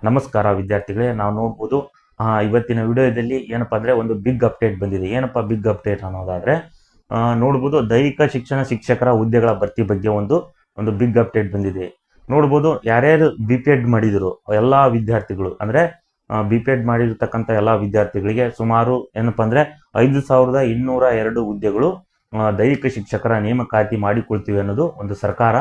ನಮಸ್ಕಾರ ವಿದ್ಯಾರ್ಥಿಗಳೇ. ನಾವು ನೋಡ್ಬೋದು ಇವತ್ತಿನ ವಿಡಿಯೋದಲ್ಲಿ ಏನಪ್ಪಾ ಅಂದ್ರೆ ಒಂದು ಬಿಗ್ ಅಪ್ಡೇಟ್ ಬಂದಿದೆ. ಏನಪ್ಪಾ ಬಿಗ್ ಅಪ್ಡೇಟ್ ಅನ್ನೋದಾದ್ರೆ ನೋಡ್ಬೋದು ದೈಹಿಕ ಶಿಕ್ಷಣ ಶಿಕ್ಷಕರ ಹುದ್ದೆಗಳ ಭರ್ತಿ ಬಗ್ಗೆ ಒಂದು ಬಿಗ್ ಅಪ್ಡೇಟ್ ಬಂದಿದೆ. ನೋಡ್ಬೋದು ಯಾರ್ಯಾರು BPEd ಮಾಡಿದ್ರು ಎಲ್ಲಾ ವಿದ್ಯಾರ್ಥಿಗಳು ಅಂದ್ರೆ BPEd ಮಾಡಿರ್ತಕ್ಕಂಥ ಎಲ್ಲಾ ವಿದ್ಯಾರ್ಥಿಗಳಿಗೆ ಸುಮಾರು ಏನಪ್ಪಾ ಅಂದ್ರೆ 5202 ಹುದ್ದೆಗಳು ದೈಹಿಕ ಶಿಕ್ಷಕರ ನೇಮಕಾತಿ ಮಾಡಿಕೊಳ್ತೀವಿ ಅನ್ನೋದು ಒಂದು ಸರ್ಕಾರ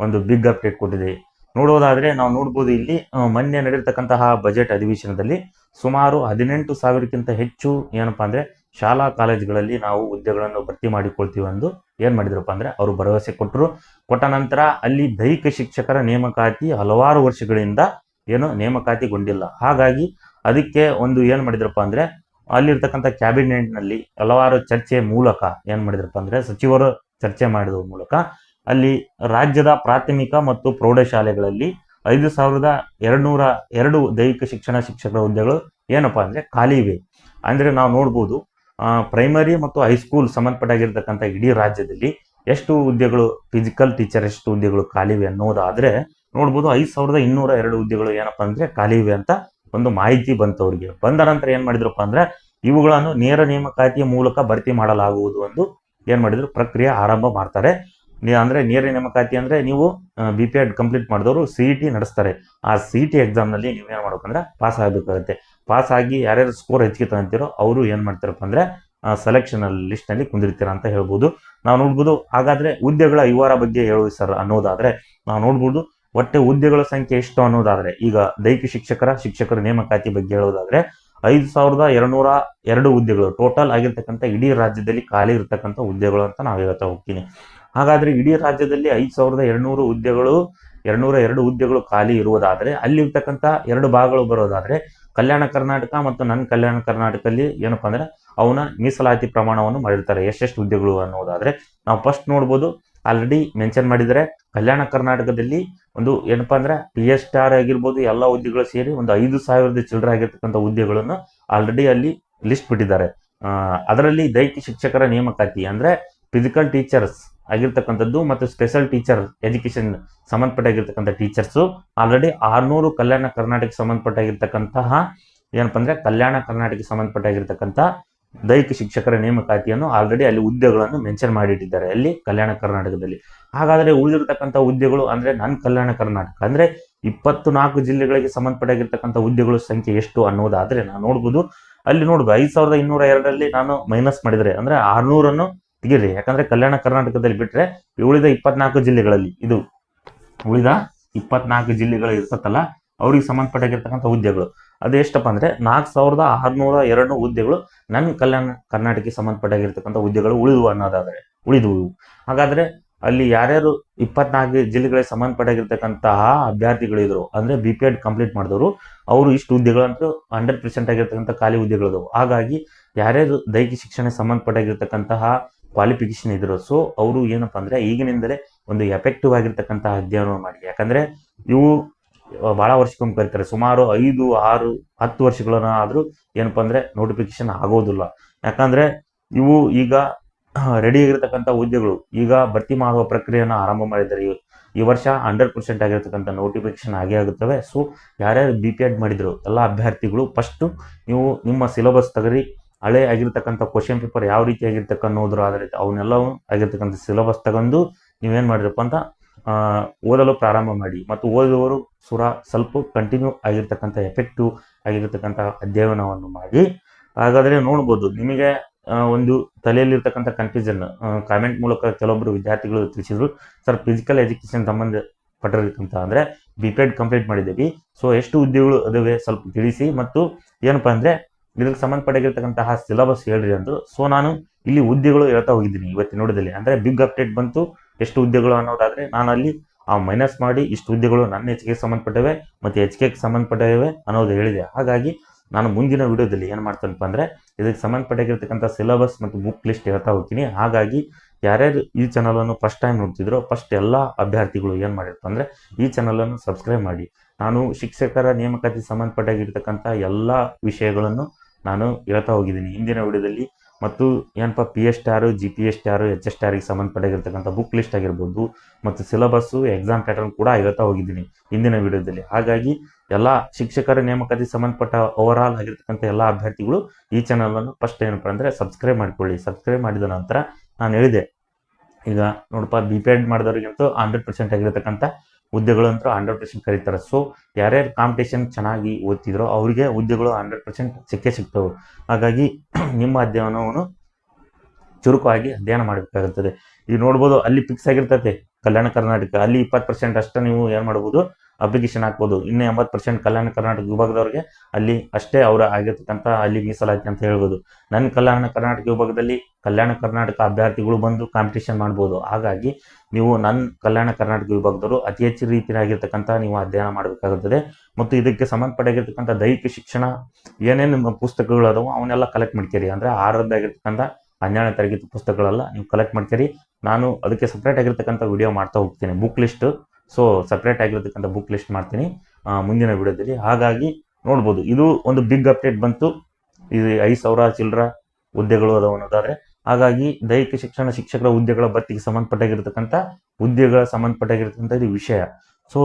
ಒಂದು ಬಿಗ್ ಅಪ್ಡೇಟ್ ಕೊಟ್ಟಿದೆ. ನೋಡೋದಾದ್ರೆ ನಾವು ನೋಡ್ಬೋದು ಇಲ್ಲಿ ಮೊನ್ನೆ ನಡೆದಿರ್ತಕ್ಕಂತಹ ಬಜೆಟ್ ಅಧಿವೇಶನದಲ್ಲಿ ಸುಮಾರು 18,000ಕ್ಕಿಂತ ಹೆಚ್ಚು ಏನಪ್ಪಾ ಅಂದ್ರೆ ಶಾಲಾ ಕಾಲೇಜುಗಳಲ್ಲಿ ನಾವು ಹುದ್ದೆಗಳನ್ನು ಭರ್ತಿ ಮಾಡಿಕೊಳ್ತೀವಿ ಎಂದು ಏನ್ ಮಾಡಿದ್ರಪ್ಪ ಅಂದ್ರೆ ಅವರು ಭರವಸೆ ಕೊಟ್ಟ ನಂತರ ಅಲ್ಲಿ ದೈಹಿಕ ಶಿಕ್ಷಕರ ನೇಮಕಾತಿ ಹಲವಾರು ವರ್ಷಗಳಿಂದ ಏನು ನೇಮಕಾತಿಗೊಂಡಿಲ್ಲ. ಹಾಗಾಗಿ ಅದಕ್ಕೆ ಒಂದು ಏನ್ ಮಾಡಿದ್ರಪ್ಪ ಅಂದ್ರೆ ಅಲ್ಲಿರ್ತಕ್ಕಂಥ ಕ್ಯಾಬಿನೆಟ್ ನಲ್ಲಿ ಹಲವಾರು ಚರ್ಚೆ ಮೂಲಕ ಏನ್ ಮಾಡಿದ್ರಪ್ಪ ಅಂದ್ರೆ ಸಚಿವರು ಚರ್ಚೆ ಮಾಡಿದ ಮೂಲಕ ಅಲ್ಲಿ ರಾಜ್ಯದ ಪ್ರಾಥಮಿಕ ಮತ್ತು ಪ್ರೌಢಶಾಲೆಗಳಲ್ಲಿ 5202 ದೈಹಿಕ ಶಿಕ್ಷಣ ಶಿಕ್ಷಕರ ಹುದ್ದೆಗಳು ಏನಪ್ಪಾ ಅಂದ್ರೆ ಖಾಲಿ ಇವೆ. ಅಂದ್ರೆ ನಾವು ನೋಡ್ಬೋದು ಪ್ರೈಮರಿ ಮತ್ತು ಹೈಸ್ಕೂಲ್ ಸಂಬಂಧಪಟ್ಟಾಗಿರ್ತಕ್ಕಂಥ ಇಡೀ ರಾಜ್ಯದಲ್ಲಿ ಎಷ್ಟು ಹುದ್ದೆಗಳು ಫಿಸಿಕಲ್ ಟೀಚರ್ ಎಷ್ಟು ಹುದ್ದೆಗಳು ಖಾಲಿವೆ ಅನ್ನೋದಾದ್ರೆ ನೋಡ್ಬೋದು 5202 ಹುದ್ದೆಗಳು ಏನಪ್ಪಾ ಅಂದ್ರೆ ಖಾಲಿ ಇವೆ ಅಂತ ಒಂದು ಮಾಹಿತಿ ಬಂತವ್ರಿಗೆ. ಬಂದ ನಂತರ ಏನ್ ಮಾಡಿದ್ರಪ್ಪ ಅಂದ್ರೆ ಇವುಗಳನ್ನು ನೇರ ನೇಮಕಾತಿಯ ಮೂಲಕ ಭರ್ತಿ ಮಾಡಲಾಗುವುದು ಎಂದು ಏನ್ ಮಾಡಿದ್ರು ಪ್ರಕ್ರಿಯೆ ಆರಂಭ ಮಾಡ್ತಾರೆ. ಅಂದ್ರೆ ನೇರ ನೇಮಕಾತಿ ಅಂದ್ರೆ ನೀವು BPEd ಕಂಪ್ಲೀಟ್ ಮಾಡಿದವರು CET ನಡೆಸ್ತಾರೆ. ಆ CET ಎಕ್ಸಾಮ್ ನಲ್ಲಿ ನೀವು ಏನ್ ಮಾಡ್ಬೇಕಂದ್ರೆ ಪಾಸ್ ಆಗಬೇಕಾಗುತ್ತೆ. ಪಾಸ್ ಆಗಿ ಯಾರ್ಯಾರು ಸ್ಕೋರ್ ಹೆಚ್ಚಿಗೆ ತಗೊಂತೀರೋ ಅವರು ಏನ್ ಮಾಡ್ತಾರಪ್ಪ ಅಂದ್ರೆ ಸೆಲೆಕ್ಷನ್ ಲಿಸ್ಟ್ ನಲ್ಲಿ ಕುಂದಿರ್ತೀರಾ ಅಂತ ಹೇಳ್ಬೋದು. ನಾವು ನೋಡ್ಬೋದು. ಹಾಗಾದ್ರೆ ಹುದ್ದೆಗಳ ವಿವರ ಬಗ್ಗೆ ಹೇಳುವ ಸರ್ ಅನ್ನೋದಾದ್ರೆ ನಾವು ನೋಡ್ಬೋದು ಒಟ್ಟೆ ಹುದ್ದೆಗಳ ಸಂಖ್ಯೆ ಎಷ್ಟು ಅನ್ನೋದಾದ್ರೆ ಈಗ ದೈಹಿಕ ಶಿಕ್ಷಕರ ನೇಮಕಾತಿ ಬಗ್ಗೆ ಹೇಳೋದಾದ್ರೆ 5202 ಹುದ್ದೆಗಳು ಟೋಟಲ್ ಆಗಿರ್ತಕ್ಕಂಥ ಇಡೀ ರಾಜ್ಯದಲ್ಲಿ ಖಾಲಿ ಇರ್ತಕ್ಕಂಥ ಹುದ್ದೆಗಳು ಅಂತ ನಾವು ಹೇಳ್ತಾ ಹೋಗ್ತೀನಿ. ಹಾಗಾದ್ರೆ ಇಡೀ ರಾಜ್ಯದಲ್ಲಿ 5202 ಹುದ್ದೆಗಳು 202 ಹುದ್ದೆಗಳು ಖಾಲಿ ಇರುವುದಾದ್ರೆ ಅಲ್ಲಿರ್ತಕ್ಕಂಥ ಎರಡು ಭಾಗಗಳು ಬರೋದಾದ್ರೆ ಕಲ್ಯಾಣ ಕರ್ನಾಟಕ ಮತ್ತು ನನ್ ಕಲ್ಯಾಣ ಕರ್ನಾಟಕದಲ್ಲಿ ಏನಪ್ಪಾ ಅಂದ್ರೆ ಅವನ ಮೀಸಲಾತಿ ಪ್ರಮಾಣವನ್ನು ಮಾಡಿರ್ತಾರೆ. ಎಷ್ಟೆಷ್ಟು ಹುದ್ದೆಗಳು ಅನ್ನೋದಾದ್ರೆ ನಾವು ಫಸ್ಟ್ ನೋಡ್ಬೋದು ಆಲ್ರೆಡಿ ಮೆನ್ಷನ್ ಮಾಡಿದರೆ ಕಲ್ಯಾಣ ಕರ್ನಾಟಕದಲ್ಲಿ ಒಂದು ಏನಪ್ಪಾ ಅಂದ್ರೆ PSR ಆಗಿರ್ಬೋದು ಎಲ್ಲಾ ಹುದ್ದೆಗಳು ಸೇರಿ ಒಂದು 5,000 ಚಿಲ್ಲರೆ ಆಗಿರ್ತಕ್ಕಂಥ ಹುದ್ದೆಗಳನ್ನು ಆಲ್ರೆಡಿ ಅಲ್ಲಿ ಲಿಸ್ಟ್ ಬಿಟ್ಟಿದ್ದಾರೆ. ಅದರಲ್ಲಿ ದೈಹಿಕ ಶಿಕ್ಷಕರ ನೇಮಕಾತಿ ಅಂದ್ರೆ ಫಿಸಿಕಲ್ ಟೀಚರ್ಸ್ ಆಗಿರ್ತಕ್ಕಂಥದ್ದು ಮತ್ತು ಸ್ಪೆಷಲ್ ಟೀಚರ್ ಎಜುಕೇಶನ್ ಸಂಬಂಧಪಟ್ಟಾಗಿರ್ತಕ್ಕಂಥ ಟೀಚರ್ಸ್ ಆಲ್ರೆಡಿ 600 ಕಲ್ಯಾಣ ಕರ್ನಾಟಕ ಸಂಬಂಧಪಟ್ಟಾಗಿರ್ತಕ್ಕಂತಹ ಏನಪ್ಪಾ ಅಂದ್ರೆ ಕಲ್ಯಾಣ ಕರ್ನಾಟಕ ಸಂಬಂಧಪಟ್ಟಾಗಿರ್ತಕ್ಕಂಥ ದೈಹಿಕ ಶಿಕ್ಷಕರ ನೇಮಕಾತಿಯನ್ನು ಆಲ್ರೆಡಿ ಅಲ್ಲಿ ಹುದ್ದೆಗಳನ್ನು ಮೆನ್ಷನ್ ಮಾಡಿಟ್ಟಿದ್ದಾರೆ ಅಲ್ಲಿ ಕಲ್ಯಾಣ ಕರ್ನಾಟಕದಲ್ಲಿ. ಹಾಗಾದ್ರೆ ಉಳಿದಿರ್ತಕ್ಕಂಥ ಹುದ್ದೆಗಳು ಅಂದ್ರೆ ನನ್ ಕಲ್ಯಾಣ ಕರ್ನಾಟಕ ಅಂದ್ರೆ 24 ಜಿಲ್ಲೆಗಳಿಗೆ ಸಂಬಂಧಪಟ್ಟಾಗಿರ್ತಕ್ಕಂಥ ಹುದ್ದೆಗಳ ಸಂಖ್ಯೆ ಎಷ್ಟು ಅನ್ನೋದಾದ್ರೆ ನಾವು ನೋಡ್ಬೋದು. ಅಲ್ಲಿ ನೋಡ್ಬೋದು 5202ರಲ್ಲಿ ನಾನು ಮೈನಸ್ ಮಾಡಿದ್ರೆ ಅಂದ್ರೆ 600 ತೆಗೀರಿ. ಯಾಕಂದ್ರೆ ಕಲ್ಯಾಣ ಕರ್ನಾಟಕದಲ್ಲಿ ಬಿಟ್ರೆ ಉಳಿದ 24 ಜಿಲ್ಲೆಗಳಲ್ಲಿ ಇದು ಉಳಿದ 24 ಜಿಲ್ಲೆಗಳು ಇರ್ತತ್ತಲ್ಲ ಅವ್ರಿಗೆ ಸಂಬಂಧಪಟ್ಟಾಗಿರ್ತಕ್ಕಂಥ ಹುದ್ದೆಗಳು ಅದು ಎಷ್ಟಪ್ಪ ಅಂದ್ರೆ 4602 ಹುದ್ದೆಗಳು ನನ್ನ ಕಲ್ಯಾಣ ಕರ್ನಾಟಕಕ್ಕೆ ಸಂಬಂಧಪಟ್ಟಾಗಿರ್ತಕ್ಕಂಥ ಹುದ್ದೆಗಳು ಉಳಿದುವು. ಹಾಗಾದ್ರೆ ಅಲ್ಲಿ ಯಾರ್ಯಾರು 24 ಜಿಲ್ಲೆಗಳಿಗೆ ಸಂಬಂಧಪಟ್ಟಾಗಿರ್ತಕ್ಕಂತಹ ಅಭ್ಯರ್ಥಿಗಳು ಇದ್ರು ಅಂದ್ರೆ BPEd ಕಂಪ್ಲೀಟ್ ಮಾಡಿದವರು ಅವರು ಇಷ್ಟು ಹುದ್ದೆಗಳಂತೂ 100% ಆಗಿರ್ತಕ್ಕಂಥ ಖಾಲಿ ಹುದ್ದೆಗಳು. ಹಾಗಾಗಿ ಯಾರ್ಯಾರು ದೈಹಿಕ ಶಿಕ್ಷಣ ಸಂಬಂಧಪಟ್ಟಾಗಿರ್ತಕ್ಕಂತಹ ಕ್ವಾಲಿಫಿಕೇಶನ್ ಇದ್ರು ಸೊ ಅವರು ಏನಪ್ಪಾ ಅಂದ್ರೆ ಈಗಿನಿಂದಲೇ ಒಂದು ಎಫೆಕ್ಟಿವ್ ಆಗಿರ್ತಕ್ಕಂತಹ ಅಧ್ಯಯನ ಮಾಡಿ. ಯಾಕಂದ್ರೆ ಇವು ಬಹಳ ವರ್ಷಕ್ಕೊಮ್ಮೆ ಕರೀತಾರೆ. ಸುಮಾರು 5, 6, 10 ವರ್ಷಗಳನ್ನ ಆದ್ರೂ ಏನಪ್ಪಾ ಅಂದ್ರೆ ನೋಟಿಫಿಕೇಶನ್ ಆಗೋದಿಲ್ಲ. ಯಾಕಂದ್ರೆ ಇವು ಈಗ ರೆಡಿ ಆಗಿರ್ತಕ್ಕಂಥ ಹುದ್ದೆಗಳು ಈಗ ಭರ್ತಿ ಮಾಡುವ ಪ್ರಕ್ರಿಯೆಯನ್ನು ಆರಂಭ ಮಾಡಿದ್ದಾರೆ. ಈ ವರ್ಷ 100% ಆಗಿರ್ತಕ್ಕಂಥ ನೋಟಿಫಿಕೇಶನ್ ಆಗೇ ಆಗುತ್ತವೆ. ಸೊ ಯಾರ್ಯಾರು BPEd ಮಾಡಿದ್ರು ಎಲ್ಲ ಅಭ್ಯರ್ಥಿಗಳು ಫಸ್ಟ್ ನೀವು ನಿಮ್ಮ ಸಿಲೆಬಸ್ ತಗರಿ. ಹಳೆ ಆಗಿರ್ತಕ್ಕಂಥ ಕ್ವಶನ್ ಪೇಪರ್ ಯಾವ ರೀತಿ ಆಗಿರ್ತಕ್ಕನ್ನೋದ್ರ ಆದ್ರೆ ಅವನ್ನೆಲ್ಲವೂ ಆಗಿರ್ತಕ್ಕಂಥ ಸಿಲೆಬಸ್ ತಗೊಂಡು ನೀವೇನ್ ಮಾಡಿರಪ್ಪ ಅಂತ ಓದಲು ಪ್ರಾರಂಭ ಮಾಡಿ. ಮತ್ತು ಓದುವವರು ಸ್ವಲ್ಪ ಕಂಟಿನ್ಯೂ ಆಗಿರ್ತಕ್ಕಂಥ ಎಫೆಕ್ಟಿವ್ ಆಗಿರ್ತಕ್ಕಂಥ ಅಧ್ಯಯನವನ್ನು ಮಾಡಿ. ಹಾಗಾದ್ರೆ ನೋಡ್ಬೋದು ನಿಮಗೆ ಒಂದು ತಲೆಯಲ್ಲಿರ್ತಕ್ಕಂಥ ಕನ್ಫ್ಯೂಷನ್ ಕಾಮೆಂಟ್ ಮೂಲಕ ಕೆಲವೊಬ್ರು ವಿದ್ಯಾರ್ಥಿಗಳು ತಿಳಿಸಿದ್ರು. ಸರ್ ಫಿಸಿಕಲ್ ಎಜುಕೇಶನ್ ಸಂಬಂಧಪಟ್ಟಿರ್ತಕ್ಕಂಥ ಅಂದ್ರೆ BPEd ಕಂಪ್ಲೀಟ್ ಮಾಡಿದ್ದೀವಿ, ಸೊ ಎಷ್ಟು ಹುದ್ದೆಗಳು ಅದಾವೆ ಸ್ವಲ್ಪ ತಿಳಿಸಿ ಮತ್ತು ಏನಪ್ಪಾ ಅಂದ್ರೆ ಇದಕ್ಕೆ ಸಂಬಂಧಪಟ್ಟಿರ್ತಕ್ಕಂತಹ ಸಿಲೆಬಸ್ ಹೇಳ್ರಿ ಅಂದ್ರು. ಸೊ ನಾನು ಇಲ್ಲಿ ಹುದ್ದೆಗಳು ಹೇಳ್ತಾ ಹೋಗಿದ್ದೀನಿ ಇವತ್ತಿನ ನೋಡಿದಲ್ಲಿ. ಅಂದ್ರೆ ಬಿಗ್ ಅಪ್ಡೇಟ್ ಬಂತು ಎಷ್ಟು ಹುದ್ದೆಗಳು ಅನ್ನೋದಾದ್ರೆ ನಾನು ಅಲ್ಲಿ ಮೈನಸ್ ಮಾಡಿ ಇಷ್ಟು ಹುದ್ದೆಗಳು ನನ್ನ HK ಸಂಬಂಧಪಟ್ಟವೆ ಮತ್ತೆ HK ಸಂಬಂಧಪಟ್ಟವೆ ಅನ್ನೋದು ಹೇಳಿದೆ. ಹಾಗಾಗಿ ನಾನು ಮುಂದಿನ ವಿಡಿಯೋದಲ್ಲಿ ಏನ್ ಮಾಡ್ತೇನಪ್ಪ ಅಂದ್ರೆ ಇದಕ್ಕೆ ಸಂಬಂಧಪಟ್ಟಿರ್ತಕ್ಕಂಥ ಸಿಲೆಬಸ್ ಮತ್ತು ಬುಕ್ ಲಿಸ್ಟ್ ಹೇಳ್ತಾ ಹೋಗ್ತೀನಿ. ಹಾಗಾಗಿ ಯಾರ್ಯಾರು ಈ ಚಾನಲ್ ಅನ್ನು ಫಸ್ಟ್ ಟೈಮ್ ನೋಡ್ತಿದ್ರು ಫಸ್ಟ್ ಎಲ್ಲಾ ಅಭ್ಯರ್ಥಿಗಳು ಏನ್ ಮಾಡಿರಪ್ಪ ಅಂದ್ರೆ ಈ ಚಾನಲ್ ಅನ್ನು ಸಬ್ಸ್ಕ್ರೈಬ್ ಮಾಡಿ. ನಾನು ಶಿಕ್ಷಕರ ನೇಮಕಾತಿ ಸಂಬಂಧಪಟ್ಟಾಗಿರ್ತಕ್ಕಂಥ ಎಲ್ಲಾ ವಿಷಯಗಳನ್ನು ನಾನು ಹೇಳ್ತಾ ಹೋಗಿದ್ದೀನಿ. ಹಿಂದಿನ ವಿಡಿಯೋದಲ್ಲಿ ಮತ್ತು ಏನಪ್ಪ PSTR GPSTR HSTR ಸಂಬಂಧಪಟ್ಟಿರ್ತಕ್ಕಂಥ ಬುಕ್ ಲಿಸ್ಟ್ ಆಗಿರ್ಬೋದು ಮತ್ತು ಸಿಲೆಬಸ್ಸು ಎಕ್ಸಾಮ್ ಪ್ಯಾಟರ್ನ್ ಕೂಡ ಹೇಳ್ತಾ ಹೋಗಿದ್ದೀನಿ ಇಂದಿನ ವಿಡಿಯೋದಲ್ಲಿ. ಹಾಗಾಗಿ ಎಲ್ಲ ಶಿಕ್ಷಕರ ನೇಮಕಾತಿ ಸಂಬಂಧಪಟ್ಟ ಓವರ್ ಆಲ್ ಆಗಿರ್ತಕ್ಕಂಥ ಎಲ್ಲ ಅಭ್ಯರ್ಥಿಗಳು ಈ ಚಾನಲನ್ನು ಫಸ್ಟ್ ಏನಪ್ಪ ಅಂದರೆ ಸಬ್ಸ್ಕ್ರೈಬ್ ಮಾಡ್ಕೊಳ್ಳಿ. ಸಬ್ಸ್ಕ್ರೈಬ್ ಮಾಡಿದ ನಂತರ ನಾನು ಹೇಳಿದೆ, ಈಗ ನೋಡಪ್ಪ BPED ಮಾಡಿದವ್ರಿಗಂತೂ 100% ಆಗಿರತಕ್ಕಂಥ ಹುದ್ದೆಗಳು ಅಂತೂ 100% ಕರೀತಾರೆ. ಸೊ ಯಾರ್ಯಾರು ಕಾಂಪಿಟೇಷನ್ ಚೆನ್ನಾಗಿ ಓದ್ತಿದ್ರೋ ಅವರಿಗೆ ಹುದ್ದೆಗಳು 100% ಸಿಕ್ಕೇ ಸಿಗ್ತವೆ. ಹಾಗಾಗಿ ನಿಮ್ಮ ಅಧ್ಯಯನವನ್ನು ಚುರುಕಾಗಿ ಅಧ್ಯಯನ ಮಾಡಬೇಕಾಗುತ್ತದೆ. ಈಗ ನೋಡ್ಬೋದು, ಅಲ್ಲಿ ಫಿಕ್ಸ್ ಆಗಿರ್ತೈತೆ ಕಲ್ಯಾಣ ಕರ್ನಾಟಕ, ಅಲ್ಲಿ 20% ಅಷ್ಟೇ ನೀವು ಏನು ಮಾಡ್ಬೋದು, ಅಪ್ಲಿಕೇಶನ್ ಹಾಕ್ಬೋದು. ಇನ್ನು 80% ಕಲ್ಯಾಣ ಕರ್ನಾಟಕ ವಿಭಾಗದವ್ರಿಗೆ ಅಲ್ಲಿ ಅಷ್ಟೇ ಅವರ ಆಗಿರ್ತಕ್ಕಂಥ ಅಲ್ಲಿ ಮೀಸಲಾತಿ ಅಂತ ಹೇಳ್ಬೋದು. ನನ್ನ ಕಲ್ಯಾಣ ಕರ್ನಾಟಕ ವಿಭಾಗದಲ್ಲಿ ಕಲ್ಯಾಣ ಕರ್ನಾಟಕ ಅಭ್ಯರ್ಥಿಗಳು ಬಂದು ಕಾಂಪಿಟೇಷನ್ ಮಾಡ್ಬೋದು. ಹಾಗಾಗಿ ನೀವು ನನ್ನ ಕಲ್ಯಾಣ ಕರ್ನಾಟಕ ವಿಭಾಗದವರು ಅತಿ ಹೆಚ್ಚು ರೀತಿಯಾಗಿರ್ತಕ್ಕಂಥ ನೀವು ಅಧ್ಯಯನ ಮಾಡಬೇಕಾಗುತ್ತದೆ. ಮತ್ತು ಇದಕ್ಕೆ ಸಂಬಂಧಪಟ್ಟಾಗಿರ್ತಕ್ಕಂಥ ದೈಹಿಕ ಶಿಕ್ಷಣ ಏನೇನು ನಿಮ್ಮ ಪುಸ್ತಕಗಳು ಅದಾವೆ ಅವನ್ನೆಲ್ಲ ಕಲೆಕ್ಟ್ ಮಾಡ್ತೀರಿ. ಅಂದರೆ 6ನೇದಾಗಿರ್ತಕ್ಕಂಥ 12ನೇ ತರಗತಿ ಪುಸ್ತಕಗಳೆಲ್ಲ ನೀವು ಕಲೆಕ್ಟ್ ಮಾಡ್ತೀರಿ. ನಾನು ಅದಕ್ಕೆ ಸಪ್ರೇಟ್ ಆಗಿರ್ತಕ್ಕಂಥ ವಿಡಿಯೋ ಮಾಡ್ತಾ ಹೋಗ್ತೀನಿ, ಬುಕ್ ಲಿಸ್ಟ್. ಸೊ ಸಪ್ರೇಟ್ ಆಗಿರ್ತಕ್ಕಂಥ ಬುಕ್ ಲಿಸ್ಟ್ ಮಾಡ್ತೀನಿ ಮುಂದಿನ ವಿಡಿಯೋದಲ್ಲಿ. ಹಾಗಾಗಿ ನೋಡ್ಬೋದು, ಇದು ಒಂದು ಬಿಗ್ ಅಪ್ಡೇಟ್ ಬಂತು. ಇದು 5,000 ಚಿಲ್ಲರ ಹುದ್ದೆಗಳು ಅದಾವ ಅನ್ನೋದಾದ್ರೆ. ಹಾಗಾಗಿ ದೈಹಿಕ ಶಿಕ್ಷಣ ಶಿಕ್ಷಕರ ಹುದ್ದೆಗಳ ಭರ್ತಿಗೆ ಸಂಬಂಧಪಟ್ಟಾಗಿರ್ತಕ್ಕಂಥ ಹುದ್ದೆಗಳ ಸಂಬಂಧಪಟ್ಟಾಗಿರ್ತಕ್ಕಂಥ ಇದು ವಿಷಯ. ಸೊ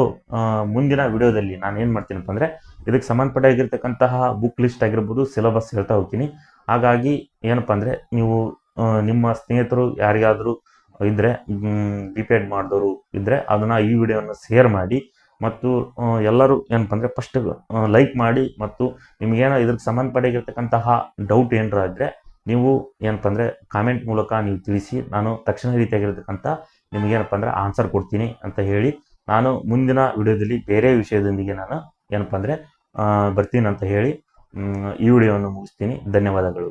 ಮುಂದಿನ ವಿಡಿಯೋದಲ್ಲಿ ನಾನು ಏನು ಮಾಡ್ತೀನಪ್ಪ ಅಂದರೆ ಇದಕ್ಕೆ ಸಂಬಂಧಪಟ್ಟಾಗಿರ್ತಕ್ಕಂತಹ ಬುಕ್ ಲಿಸ್ಟ್ ಆಗಿರ್ಬೋದು, ಸಿಲೆಬಸ್ ಹೇಳ್ತಾ ಹೋಗ್ತೀನಿ. ಹಾಗಾಗಿ ಏನಪ್ಪ ಅಂದರೆ ನೀವು ನಿಮ್ಮ ಸ್ನೇಹಿತರು ಯಾರಿಗಾದರೂ ಇದ್ದರೆ BPED ಮಾಡಿದವರು ಇದ್ದರೆ ಅದನ್ನು ಈ ವಿಡಿಯೋವನ್ನು ಶೇರ್ ಮಾಡಿ. ಮತ್ತು ಎಲ್ಲರೂ ಏನಪ್ಪ ಅಂದರೆ ಫಸ್ಟ್ ಲೈಕ್ ಮಾಡಿ. ಮತ್ತು ನಿಮಗೇನೋ ಇದಕ್ಕೆ ಸಂಬಂಧಪಟ್ಟಿರ್ತಕ್ಕಂತಹ ಡೌಟ್ ಏನಾರ ಇದ್ದರೆ ನೀವು ಏನಪ್ಪ ಅಂದರೆ ಕಾಮೆಂಟ್ ಮೂಲಕ ನೀವು ತಿಳಿಸಿ, ನಾನು ತಕ್ಷಣ ರೀತಿಯಾಗಿರ್ತಕ್ಕಂಥ ನಿಮಗೇನಪ್ಪ ಅಂದರೆ ಆನ್ಸರ್ ಕೊಡ್ತೀನಿ ಅಂತ ಹೇಳಿ, ನಾನು ಮುಂದಿನ ವಿಡಿಯೋದಲ್ಲಿ ಬೇರೆ ವಿಷಯದೊಂದಿಗೆ ನಾನು ಏನಪ್ಪ ಅಂದರೆ ಬರ್ತೀನಿ ಅಂತ ಹೇಳಿ ಈ ವಿಡಿಯೋವನ್ನು ಮುಗಿಸ್ತೀನಿ. ಧನ್ಯವಾದಗಳು.